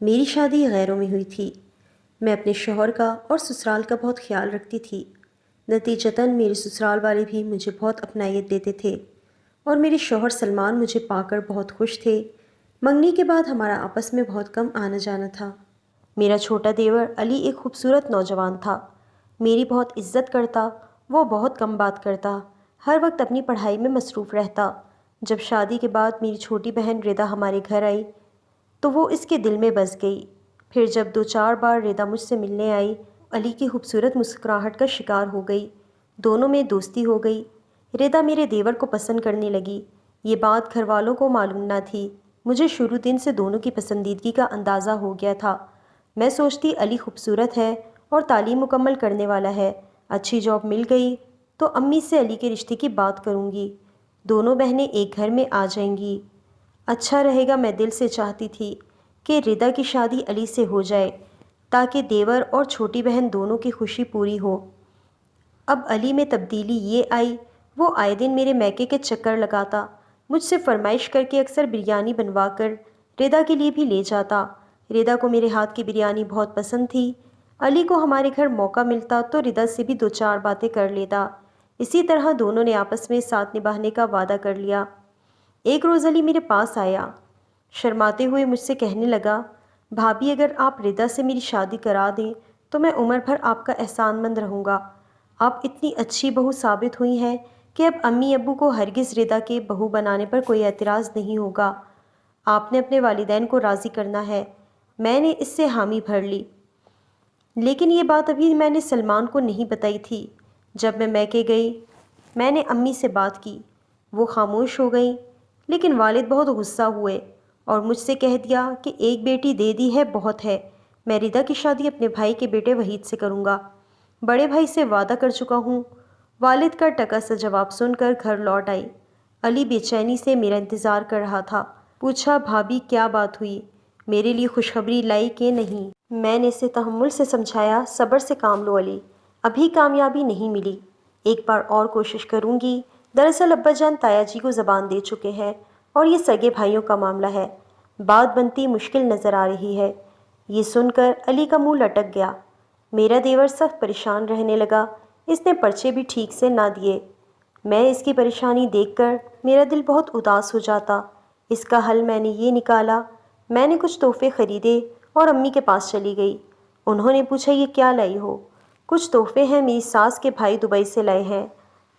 میری شادی غیروں میں ہوئی تھی۔ میں اپنے شوہر کا اور سسرال کا بہت خیال رکھتی تھی۔ نتیجتاً میرے سسرال والے بھی مجھے بہت اپنائیت دیتے تھے اور میرے شوہر سلمان مجھے پا کر بہت خوش تھے۔ منگنی کے بعد ہمارا آپس میں بہت کم آنا جانا تھا۔ میرا چھوٹا دیور علی ایک خوبصورت نوجوان تھا، میری بہت عزت کرتا، وہ بہت کم بات کرتا، ہر وقت اپنی پڑھائی میں مصروف رہتا۔ جب شادی کے بعد میری چھوٹی بہن ردا ہمارے گھر آئی تو وہ اس کے دل میں بس گئی۔ پھر جب 2-4 بار ردا مجھ سے ملنے آئی، علی کی خوبصورت مسکراہٹ کا شکار ہو گئی، دونوں میں دوستی ہو گئی۔ ردا میرے دیور کو پسند کرنے لگی۔ یہ بات گھر والوں کو معلوم نہ تھی، مجھے شروع دن سے دونوں کی پسندیدگی کا اندازہ ہو گیا تھا۔ میں سوچتی علی خوبصورت ہے اور تعلیم مکمل کرنے والا ہے، اچھی جاب مل گئی تو امی سے علی کے رشتے کی بات کروں گی، دونوں بہنیں ایک گھر میں آ جائیں گی، اچھا رہے گا۔ میں دل سے چاہتی تھی کہ ردا کی شادی علی سے ہو جائے تاکہ دیور اور چھوٹی بہن دونوں کی خوشی پوری ہو۔ اب علی میں تبدیلی یہ آئی، وہ آئے دن میرے میکے کے چکر لگاتا، مجھ سے فرمائش کر کے اکثر بریانی بنوا کر ردا کے لیے بھی لے جاتا۔ ردا کو میرے ہاتھ کی بریانی بہت پسند تھی۔ علی کو ہمارے گھر موقع ملتا تو ردا سے بھی 2-4 باتیں کر لیتا۔ اسی طرح دونوں نے آپس میں ساتھ نبھانے کا وعدہ کر لیا۔ ایک روز علی میرے پاس آیا، شرماتے ہوئے مجھ سے کہنے لگا، بھابھی اگر آپ ردا سے میری شادی کرا دیں تو میں عمر بھر آپ کا احسان مند رہوں گا۔ آپ اتنی اچھی بہو ثابت ہوئی ہیں کہ اب امی ابو کو ہرگز ردا کے بہو بنانے پر کوئی اعتراض نہیں ہوگا۔ آپ نے اپنے والدین کو راضی کرنا ہے۔ میں نے اس سے حامی بھر لی، لیکن یہ بات ابھی میں نے سلمان کو نہیں بتائی تھی۔ جب میں میکے گئی میں نے امی سے بات کی، وہ خاموش ہو گئیں، لیکن والد بہت غصہ ہوئے اور مجھ سے کہہ دیا کہ ایک بیٹی دے دی ہے بہت ہے، میں ردا کی شادی اپنے بھائی کے بیٹے وحید سے کروں گا، بڑے بھائی سے وعدہ کر چکا ہوں۔ والد کا ٹکا سا جواب سن کر گھر لوٹ آئی۔ علی بے چینی سے میرا انتظار کر رہا تھا۔ پوچھا، بھابھی کیا بات ہوئی، میرے لیے خوشخبری لائی کہ نہیں؟ میں نے اسے تحمل سے سمجھایا، صبر سے کام لو علی، ابھی کامیابی نہیں ملی، ایک بار اور کوشش کروں گی۔ دراصل ابا جان تایا جی کو زبان دے چکے ہیں اور یہ سگے بھائیوں کا معاملہ ہے، بات بنتی مشکل نظر آ رہی ہے۔ یہ سن کر علی کا منہ لٹک گیا۔ میرا دیور سخت پریشان رہنے لگا، اس نے پرچے بھی ٹھیک سے نہ دیے۔ میں اس کی پریشانی دیکھ کر میرا دل بہت اداس ہو جاتا۔ اس کا حل میں نے یہ نکالا، میں نے کچھ تحفے خریدے اور امی کے پاس چلی گئی۔ انہوں نے پوچھا، یہ کیا لائی ہو؟ کچھ تحفے ہیں، میری ساس کے بھائی دبئی سے لائے ہیں۔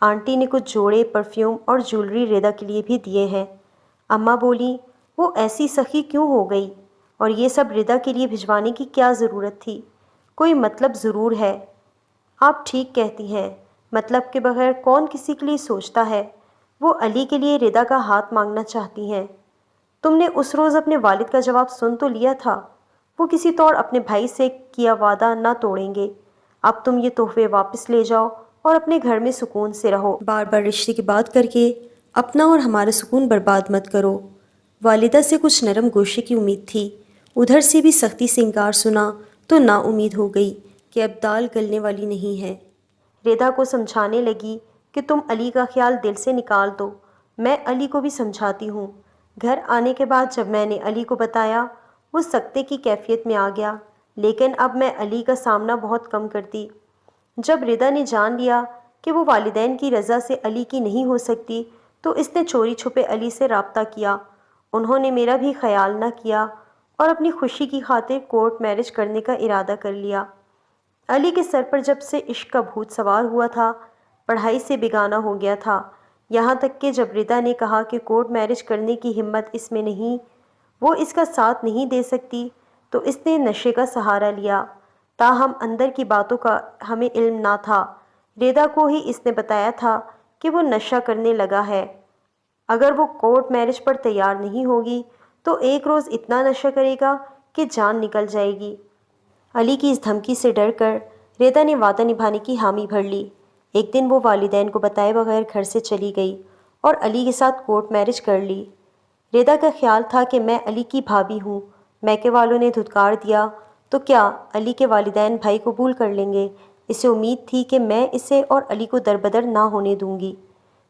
آنٹی نے کچھ جوڑے، پرفیوم اور جیولری ردا کے لیے بھی دیے ہیں۔ اماں بولی، وہ ایسی سخی کیوں ہو گئی؟ اور یہ سب ردا کے لیے بھجوانے کی کیا ضرورت تھی؟ کوئی مطلب ضرور ہے۔ آپ ٹھیک کہتی ہیں، مطلب کے بغیر کون کسی کے لیے سوچتا ہے؟ وہ علی کے لیے ردا کا ہاتھ مانگنا چاہتی ہیں۔ تم نے اس روز اپنے والد کا جواب سن تو لیا تھا، وہ کسی طور اپنے بھائی سے کیا وعدہ نہ توڑیں گے۔ اب تم یہ تحفے واپس لے جاؤ اور اپنے گھر میں سکون سے رہو، بار بار رشتے کی بات کر کے اپنا اور ہمارا سکون برباد مت کرو۔ والدہ سے کچھ نرم گوشے کی امید تھی، ادھر سے بھی سختی سے انکار سنا تو نا امید ہو گئی کہ اب دال گلنے والی نہیں ہے۔ ردا کو سمجھانے لگی کہ تم علی کا خیال دل سے نکال دو، میں علی کو بھی سمجھاتی ہوں۔ گھر آنے کے بعد جب میں نے علی کو بتایا، وہ سکتے کی کیفیت میں آ گیا، لیکن اب میں علی کا سامنا بہت کم کرتی۔ جب ردا نے جان لیا کہ وہ والدین کی رضا سے علی کی نہیں ہو سکتی تو اس نے چوری چھپے علی سے رابطہ کیا۔ انہوں نے میرا بھی خیال نہ کیا اور اپنی خوشی کی خاطر کورٹ میرج کرنے کا ارادہ کر لیا۔ علی کے سر پر جب سے عشق کا بھوت سوار ہوا تھا، پڑھائی سے بیگانہ ہو گیا تھا، یہاں تک کہ جب ردا نے کہا کہ کورٹ میرج کرنے کی ہمت اس میں نہیں، وہ اس کا ساتھ نہیں دے سکتی، تو اس نے نشے کا سہارا لیا۔ تاہم اندر کی باتوں کا ہمیں علم نہ تھا، ردا کو ہی اس نے بتایا تھا کہ وہ نشہ کرنے لگا ہے۔ اگر وہ کورٹ میرج پر تیار نہیں ہوگی تو ایک روز اتنا نشہ کرے گا کہ جان نکل جائے گی۔ علی کی اس دھمکی سے ڈر کر ردا نے وعدہ نبھانے کی حامی بھر لی۔ ایک دن وہ والدین کو بتائے بغیر گھر سے چلی گئی اور علی کے ساتھ کورٹ میرج کر لی۔ ردا کا خیال تھا کہ میں علی کی بھابھی ہوں، میکے والوں نے دھتکار دیا تو کیا علی کے والدین بھائی قبول کر لیں گے؟ اسے امید تھی کہ میں اسے اور علی کو دربدر نہ ہونے دوں گی۔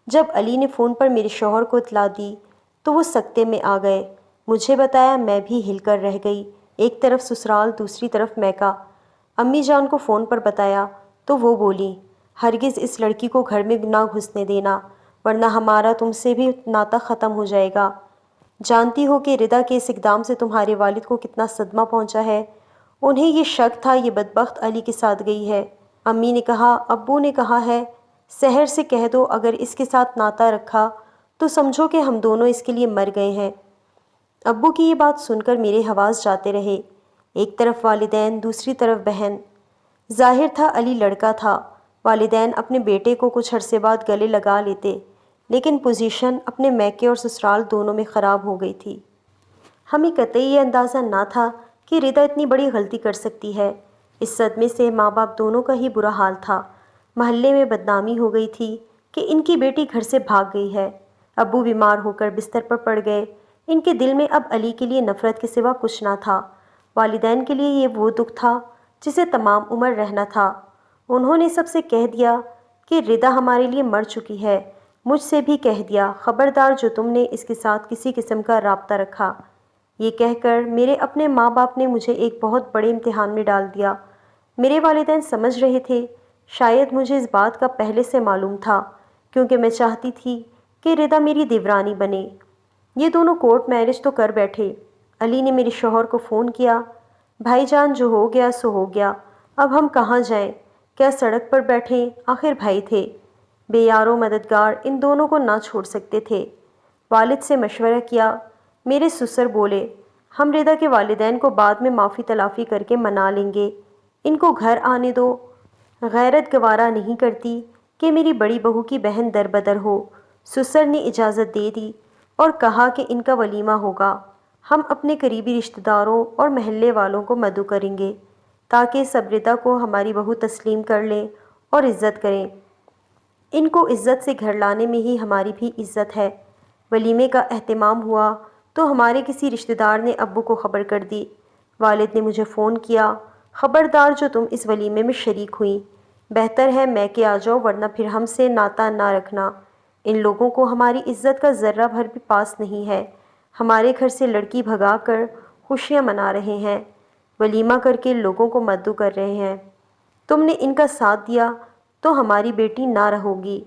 جب علی نے فون پر میرے شوہر کو اطلاع دی تو وہ سکتے میں آ گئے، مجھے بتایا، میں بھی ہل کر رہ گئی۔ ایک طرف سسرال دوسری طرف میکا۔ امی جان کو فون پر بتایا تو وہ بولی ہرگز اس لڑکی کو گھر میں نہ گھسنے دینا ورنہ ہمارا تم سے بھی ناتا ختم ہو جائے گا۔ جانتی ہو کہ ردا کے اس اقدام سے تمہارے والد کو کتنا صدمہ پہنچا ہے۔ انہیں یہ شک تھا یہ بدبخت علی کے ساتھ گئی ہے۔ امی نے کہا ابو نے کہا ہے سحر سے کہہ دو اگر اس کے ساتھ ناتا رکھا تو سمجھو کہ ہم دونوں اس کے لیے مر گئے ہیں۔ ابو کی یہ بات سن کر میرے حواس جاتے رہے، ایک طرف والدین دوسری طرف بہن۔ ظاہر تھا علی لڑکا تھا، والدین اپنے بیٹے کو کچھ عرصے بعد گلے لگا لیتے، لیکن پوزیشن اپنے میکے اور سسرال دونوں میں خراب ہو گئی تھی۔ ہمیں قطعی یہ اندازہ نہ تھا کہ ردا اتنی بڑی غلطی کر سکتی ہے۔ اس صدمے سے ماں باپ دونوں کا ہی برا حال تھا۔ محلے میں بدنامی ہو گئی تھی کہ ان کی بیٹی گھر سے بھاگ گئی ہے۔ ابو بیمار ہو کر بستر پر پڑ گئے۔ ان کے دل میں اب علی کے لیے نفرت کے سوا کچھ نہ تھا۔ والدین کے لیے یہ وہ دکھ تھا جسے تمام عمر رہنا تھا۔ انہوں نے سب سے کہہ دیا کہ ردا ہمارے لیے مر چکی ہے۔ مجھ سے بھی کہہ دیا خبردار جو تم نے اس کے ساتھ کسی قسم کا رابطہ رکھا۔ یہ کہہ کر میرے اپنے ماں باپ نے مجھے ایک بہت بڑے امتحان میں ڈال دیا۔ میرے والدین سمجھ رہے تھے، شاید مجھے اس بات کا پہلے سے معلوم تھا، کیونکہ میں چاہتی تھی کہ ردا میری دیورانی بنے۔ یہ دونوں کورٹ میرج تو کر بیٹھے۔ علی نے میرے شوہر کو فون کیا، بھائی جان جو ہو گیا سو ہو گیا، اب ہم کہاں جائیں؟ کیا سڑک پر بیٹھیں؟ آخر بھائی تھے، بے یار و مددگار ان دونوں کو نہ چھوڑ سکتے تھے۔ والد سے مشورہ کیا۔ میرے سسر بولے ہم ردا کے والدین کو بعد میں معافی تلافی کر کے منا لیں گے، ان کو گھر آنے دو۔ غیرت گوارا نہیں کرتی کہ میری بڑی بہو کی بہن در بدر ہو۔ سسر نے اجازت دے دی اور کہا کہ ان کا ولیمہ ہوگا، ہم اپنے قریبی رشتہ داروں اور محلے والوں کو مدعو کریں گے تاکہ سب ردا کو ہماری بہو تسلیم کر لیں اور عزت کریں۔ ان کو عزت سے گھر لانے میں ہی ہماری بھی عزت ہے۔ ولیمے کا اہتمام ہوا تو ہمارے کسی رشتہ دار نے ابو کو خبر کر دی۔ والد نے مجھے فون کیا، خبردار جو تم اس ولیمے میں شریک ہوئیں، بہتر ہے میکے آ جاؤ ورنہ پھر ہم سے ناتا نہ رکھنا۔ ان لوگوں کو ہماری عزت کا ذرہ بھر بھی پاس نہیں ہے، ہمارے گھر سے لڑکی بھگا کر خوشیاں منا رہے ہیں، ولیمہ کر کے لوگوں کو مدعو کر رہے ہیں۔ تم نے ان کا ساتھ دیا تو ہماری بیٹی نہ رہوگی۔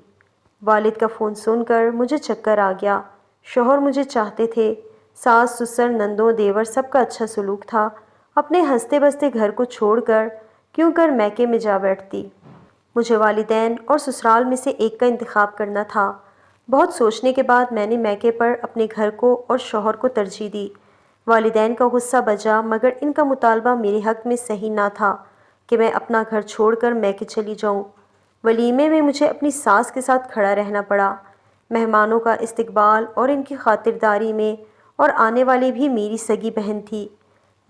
والد کا فون سن کر مجھے چکر آ گیا۔ شوہر مجھے چاہتے تھے، ساس سسر نندوں دیور سب کا اچھا سلوک تھا، اپنے ہنستے بستے گھر کو چھوڑ کر کیوں کر میکے میں جا بیٹھتی۔ مجھے والدین اور سسرال میں سے ایک کا انتخاب کرنا تھا۔ بہت سوچنے کے بعد میں نے میکے پر اپنے گھر کو اور شوہر کو ترجیح دی۔ والدین کا غصہ بجا مگر ان کا مطالبہ میرے حق میں صحیح نہ تھا کہ میں اپنا گھر چھوڑ کر میکے چلی جاؤں۔ ولیمے میں مجھے اپنی ساس کے ساتھ کھڑا رہنا پڑا۔ مہمانوں کا استقبال اور ان کی خاطرداری میں، اور آنے والی بھی میری سگی بہن تھی۔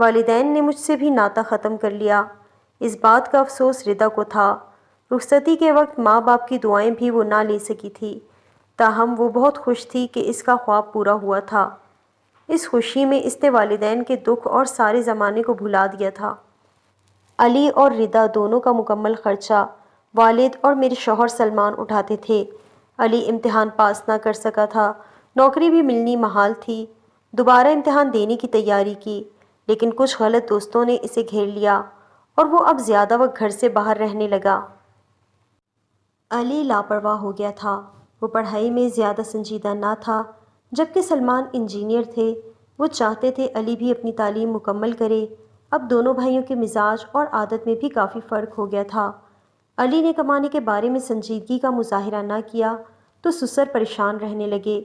والدین نے مجھ سے بھی ناتا ختم کر لیا۔ اس بات کا افسوس ردا کو تھا۔ رخصتی کے وقت ماں باپ کی دعائیں بھی وہ نہ لے سکی تھی، تاہم وہ بہت خوش تھی کہ اس کا خواب پورا ہوا تھا۔ اس خوشی میں اس نے والدین کے دکھ اور سارے زمانے کو بھلا دیا تھا۔ علی اور ردا دونوں کا مکمل خرچہ والد اور میرے شوہر سلمان اٹھاتے تھے۔ علی امتحان پاس نہ کر سکا تھا، نوکری بھی ملنی محال تھی۔ دوبارہ امتحان دینے کی تیاری کی، لیکن کچھ غلط دوستوں نے اسے گھیر لیا اور وہ اب زیادہ وقت گھر سے باہر رہنے لگا۔ علی لاپرواہ ہو گیا تھا، وہ پڑھائی میں زیادہ سنجیدہ نہ تھا، جبکہ سلمان انجینئر تھے۔ وہ چاہتے تھے علی بھی اپنی تعلیم مکمل کرے۔ اب دونوں بھائیوں کے مزاج اور عادت میں بھی کافی فرق ہو گیا تھا۔ علی نے کمانے کے بارے میں سنجیدگی کا مظاہرہ نہ کیا تو سسر پریشان رہنے لگے۔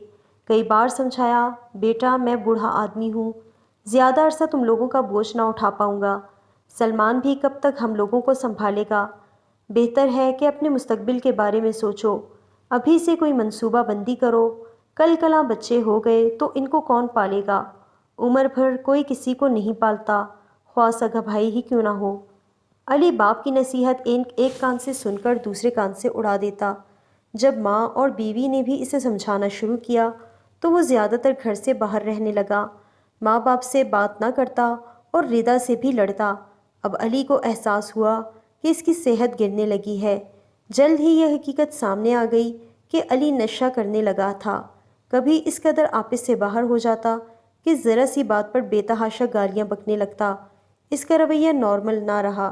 کئی بار سمجھایا، بیٹا میں بوڑھا آدمی ہوں، زیادہ عرصہ تم لوگوں کا بوجھ نہ اٹھا پاؤں گا۔ سلمان بھی کب تک ہم لوگوں کو سنبھالے گا؟ بہتر ہے کہ اپنے مستقبل کے بارے میں سوچو، ابھی سے کوئی منصوبہ بندی کرو، کل کلاں بچے ہو گئے تو ان کو کون پالے گا؟ عمر بھر کوئی کسی کو نہیں پالتا، خواہ سگا بھائی ہی کیوں نہ ہو۔ علی باپ کی نصیحت ایک کان سے سن کر دوسرے کان سے اڑا دیتا۔ جب ماں اور بیوی نے بھی اسے سمجھانا شروع کیا تو وہ زیادہ تر گھر سے باہر رہنے لگا، ماں باپ سے بات نہ کرتا اور ردا سے بھی لڑتا۔ اب علی کو احساس ہوا کہ اس کی صحت گرنے لگی ہے۔ جلد ہی یہ حقیقت سامنے آ گئی کہ علی نشہ کرنے لگا تھا، کبھی اس قدر آپس سے باہر ہو جاتا کہ ذرا سی بات پر بے تحاشا گالیاں بکنے لگتا۔ اس کا رویہ نارمل نہ رہا۔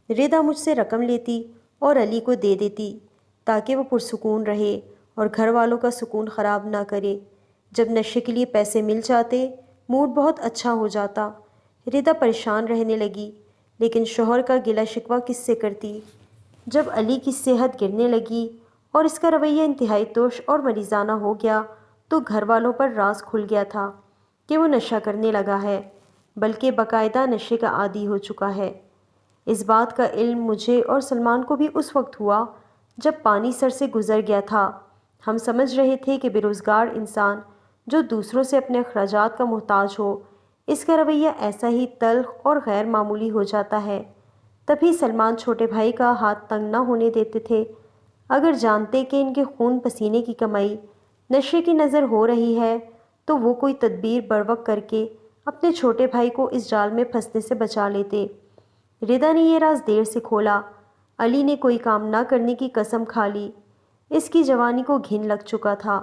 ردا مجھ سے رقم لیتی اور علی کو دے دیتی تاکہ وہ پرسکون رہے اور گھر والوں کا سکون خراب نہ کرے۔ جب نشے کے لیے پیسے مل جاتے موڈ بہت اچھا ہو جاتا۔ ردا پریشان رہنے لگی، لیکن شوہر کا گلہ شکوہ کس سے کرتی؟ جب علی کی صحت گرنے لگی اور اس کا رویہ انتہائی توش اور مریضانہ ہو گیا تو گھر والوں پر راز کھل گیا تھا کہ وہ نشہ کرنے لگا ہے، بلکہ باقاعدہ نشے کا عادی ہو چکا ہے۔ اس بات کا علم مجھے اور سلمان کو بھی اس وقت ہوا جب پانی سر سے گزر گیا تھا۔ ہم سمجھ رہے تھے کہ بے روزگار انسان جو دوسروں سے اپنے اخراجات کا محتاج ہو، اس کا رویہ ایسا ہی تلخ اور غیر معمولی ہو جاتا ہے۔ تبھی سلمان چھوٹے بھائی کا ہاتھ تنگ نہ ہونے دیتے تھے۔ اگر جانتے کہ ان کے خون پسینے کی کمائی نشے کی نظر ہو رہی ہے تو وہ کوئی تدبیر بروقت کر کے اپنے چھوٹے بھائی کو اس جال میں پھنسنے سے بچا لیتے۔ ردا نے یہ راز دیر سے کھولا۔ علی نے کوئی کام نہ کرنے کی قسم کھا لی۔ اس کی جوانی کو گھن لگ چکا تھا۔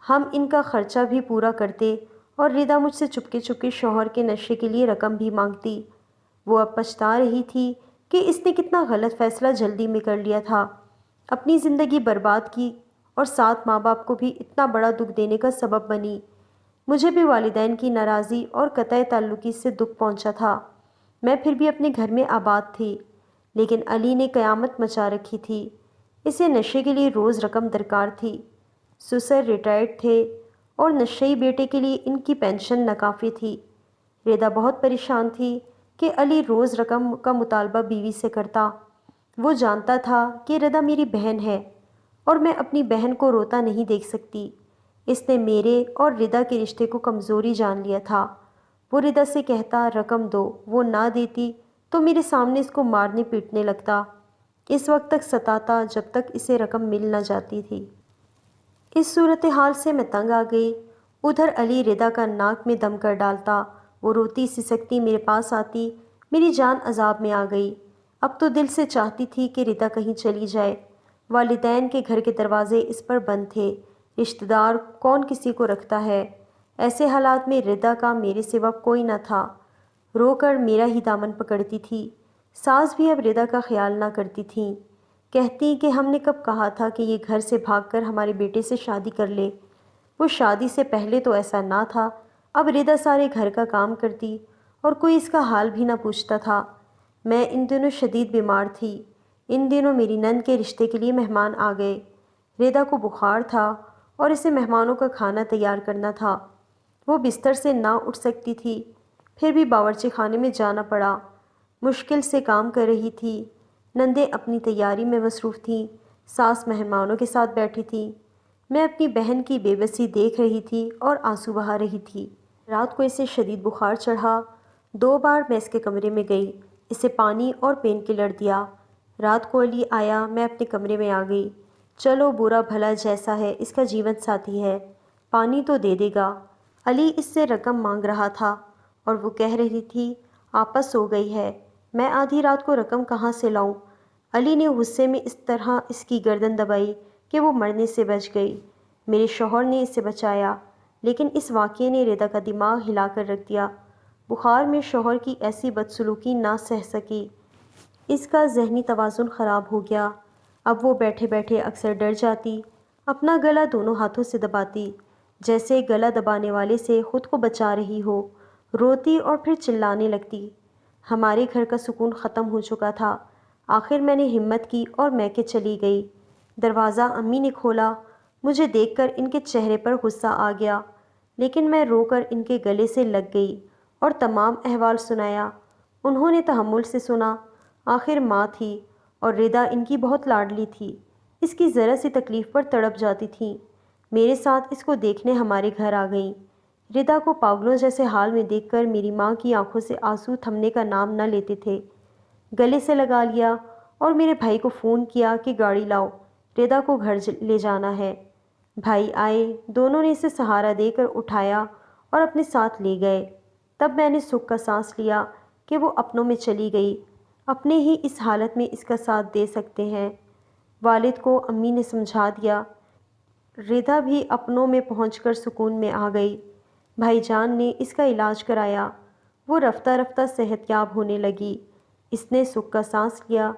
ہم ان کا خرچہ بھی پورا کرتے اور ردا مجھ سے چپکے چپکے شوہر کے نشے کے لیے رقم بھی مانگتی۔ وہ اب پچھتا رہی تھی کہ اس نے کتنا غلط فیصلہ جلدی میں کر لیا تھا، اپنی زندگی برباد کی اور 7 ماں باپ کو بھی اتنا بڑا دکھ دینے کا سبب بنی۔ مجھے بھی والدین کی ناراضی اور قطع تعلقی سے دکھ پہنچا تھا۔ میں پھر بھی اپنے گھر میں آباد تھی، لیکن علی نے قیامت مچا رکھی تھی۔ اسے نشے کے لیے روز رقم درکار تھی۔ سسر ریٹائرڈ تھے اور نشئی بیٹے کے لیے ان کی پینشن ناکافی تھی۔ ردا بہت پریشان تھی کہ علی روز رقم کا مطالبہ بیوی سے کرتا۔ وہ جانتا تھا کہ ردا میری بہن ہے اور میں اپنی بہن کو روتا نہیں دیکھ سکتی۔ اس نے میرے اور ردا کے رشتے کو کمزوری جان لیا تھا۔ وہ ردا سے کہتا رقم دو، وہ نہ دیتی تو میرے سامنے اس کو مارنے پیٹنے لگتا۔ اس وقت تک ستاتا جب تک اسے رقم مل نہ جاتی تھی۔ اس صورتحال سے میں تنگ آ گئی۔ ادھر علی ردا کا ناک میں دم کر ڈالتا، وہ روتی سسکتی میرے پاس آتی۔ میری جان عذاب میں آ گئی۔ اب تو دل سے چاہتی تھی کہ ردا کہیں چلی جائے۔ والدین کے گھر کے دروازے اس پر بند تھے، رشتہ دار کون کسی کو رکھتا ہے۔ ایسے حالات میں ردا کا میرے سوا کوئی نہ تھا۔ رو کر میرا ہی دامن پکڑتی تھی۔ ساس بھی اب ردا کا خیال نہ کرتی تھیں، کہتی کہ ہم نے کب کہا تھا کہ یہ گھر سے بھاگ کر ہمارے بیٹے سے شادی کر لے۔ وہ شادی سے پہلے تو ایسا نہ تھا۔ اب ردا سارے گھر کا کام کرتی اور کوئی اس کا حال بھی نہ پوچھتا تھا۔ میں ان دنوں شدید بیمار تھی۔ ان دنوں میری نند کے رشتے کے لیے مہمان آ گئے۔ ردا کو بخار تھا اور اسے مہمانوں کا کھانا تیار کرنا تھا۔ وہ بستر سے نہ اٹھ سکتی تھی، پھر بھی باورچی خانے میں جانا پڑا۔ مشکل سے کام کر رہی تھی۔ نندیں اپنی تیاری میں مصروف تھیں، ساس مہمانوں کے ساتھ بیٹھی تھی۔ میں اپنی بہن کی بے بسی دیکھ رہی تھی اور آنسو بہا رہی تھی۔ رات کو اسے شدید بخار چڑھا۔ 2 بار میں اس کے کمرے میں گئی، اسے پانی اور پین کلر دیا۔ رات کو علی آیا، میں اپنے کمرے میں آ گئی۔ چلو برا بھلا جیسا ہے اس کا جیون ساتھی ہے، پانی تو دے دے گا۔ علی اس سے رقم مانگ رہا تھا اور وہ کہہ رہی تھی آپس ہو گئی ہے، میں آدھی رات کو رقم کہاں سے لاؤں؟ علی نے غصے میں اس طرح اس کی گردن دبائی کہ وہ مرنے سے بچ گئی۔ میرے شوہر نے اسے بچایا، لیکن اس واقعے نے ردا کا دماغ ہلا کر رکھ دیا۔ بخار میں شوہر کی ایسی بدسلوکی نہ سہ سکی۔ اس کا ذہنی توازن خراب ہو گیا۔ اب وہ بیٹھے بیٹھے اکثر ڈر جاتی، اپنا گلا دونوں ہاتھوں سے دباتی، جیسے گلا دبانے والے سے خود کو بچا رہی ہو، روتی اور پھر چلانے لگتی۔ ہمارے گھر کا سکون ختم ہو چکا تھا۔ آخر میں نے ہمت کی اور میکے چلی گئی۔ دروازہ امی نے کھولا۔ مجھے دیکھ کر ان کے چہرے پر غصہ آ گیا، لیکن میں رو کر ان کے گلے سے لگ گئی اور تمام احوال سنایا۔ انہوں نے تحمل سے سنا۔ آخر ماں تھی اور ردا ان کی بہت لاڈلی تھی، اس کی ذرا سی تکلیف پر تڑپ جاتی تھیں۔ میرے ساتھ اس کو دیکھنے ہمارے گھر آ گئیں۔ ردا کو پاگلوں جیسے حال میں دیکھ کر میری ماں کی آنکھوں سے آنسو تھمنے کا نام نہ لیتے تھے۔ گلے سے لگا لیا اور میرے بھائی کو فون کیا کہ گاڑی لاؤ، ردا کو گھر لے جانا ہے۔ بھائی آئے، دونوں نے اسے سہارا دے کر اٹھایا اور اپنے ساتھ لے گئے۔ تب میں نے سکھ کا سانس لیا کہ وہ اپنوں میں چلی گئی، اپنے ہی اس حالت میں اس کا ساتھ دے سکتے ہیں۔ والد کو امی نے سمجھا دیا۔ ردا بھی اپنوں میں پہنچ کر سکون میں آ گئی۔ بھائی جان نے اس کا علاج کرایا، وہ رفتہ رفتہ صحت یاب ہونے لگی۔ اس نے سکھ کا سانس لیا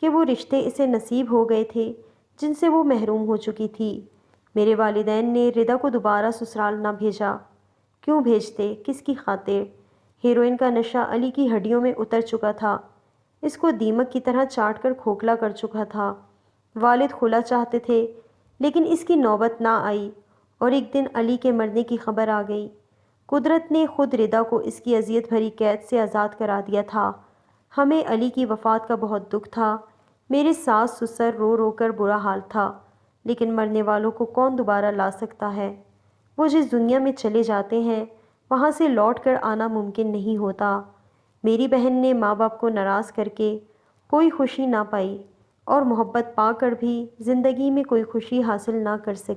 کہ وہ رشتے اسے نصیب ہو گئے تھے جن سے وہ محروم ہو چکی تھی۔ میرے والدین نے ردا کو دوبارہ سسرال نہ بھیجا۔ کیوں بھیجتے؟ کس کی خاطر؟ ہیروئن کا نشہ علی کی ہڈیوں میں اتر چکا تھا، اس کو دیمک کی طرح چاٹ کر کھوکھلا کر چکا تھا۔ والد خلا چاہتے تھے لیکن اس کی نوبت نہ آئی، اور ایک دن علی کے مرنے کی خبر آ گئی۔ قدرت نے خود ردا کو اس کی اذیت بھری قید سے آزاد کرا دیا تھا۔ ہمیں علی کی وفات کا بہت دکھ تھا۔ میرے ساس سسر رو رو کر برا حال تھا، لیکن مرنے والوں کو کون دوبارہ لا سکتا ہے؟ وہ جس دنیا میں چلے جاتے ہیں وہاں سے لوٹ کر آنا ممکن نہیں ہوتا۔ میری بہن نے ماں باپ کو ناراض کر کے کوئی خوشی نہ پائی، اور محبت پا کر بھی زندگی میں کوئی خوشی حاصل نہ کر سکی۔